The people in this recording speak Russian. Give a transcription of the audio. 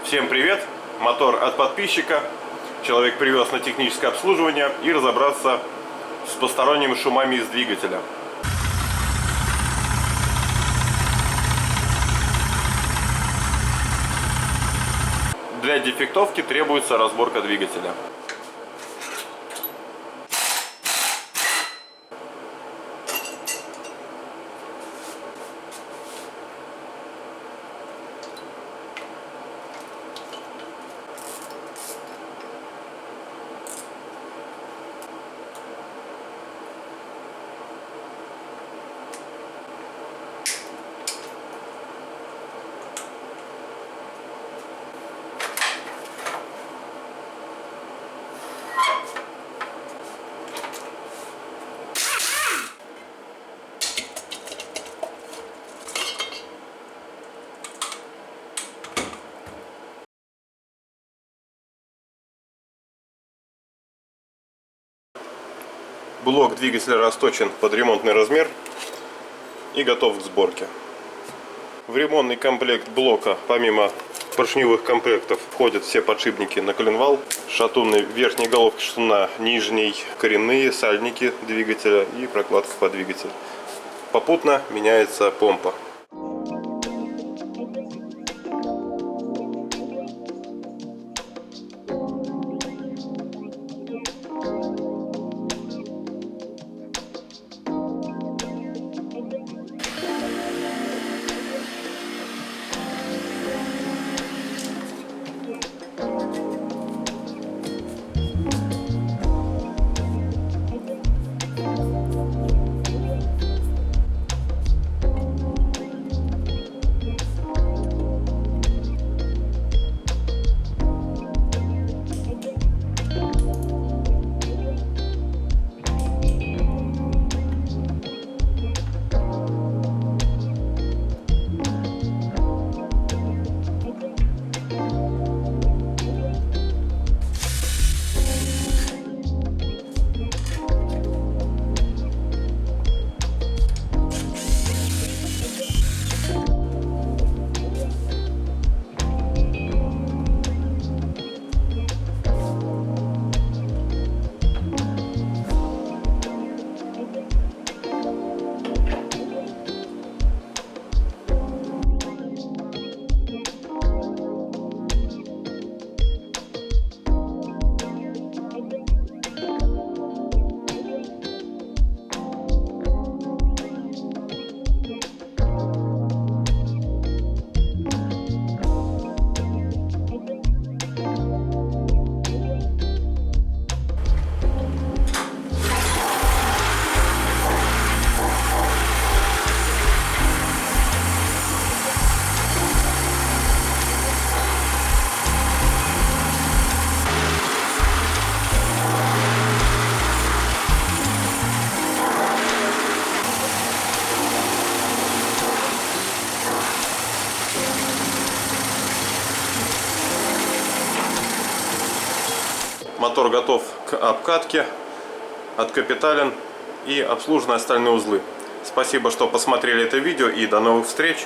Всем привет! Мотор от подписчика. Человек привез на техническое обслуживание и разобраться с посторонними шумами из двигателя. Для дефектовки требуется разборка двигателя. Блок двигателя расточен под ремонтный размер и готов к сборке. В ремонтный комплект блока, помимо поршневых комплектов, входят все подшипники на коленвал, шатуны верхней головки шатуна, нижней, коренные сальники двигателя и прокладка под двигатель. Попутно меняется помпа. Мотор готов к обкатке, откапитален и обслужены остальные узлы. Спасибо, что посмотрели это видео, и до новых встреч!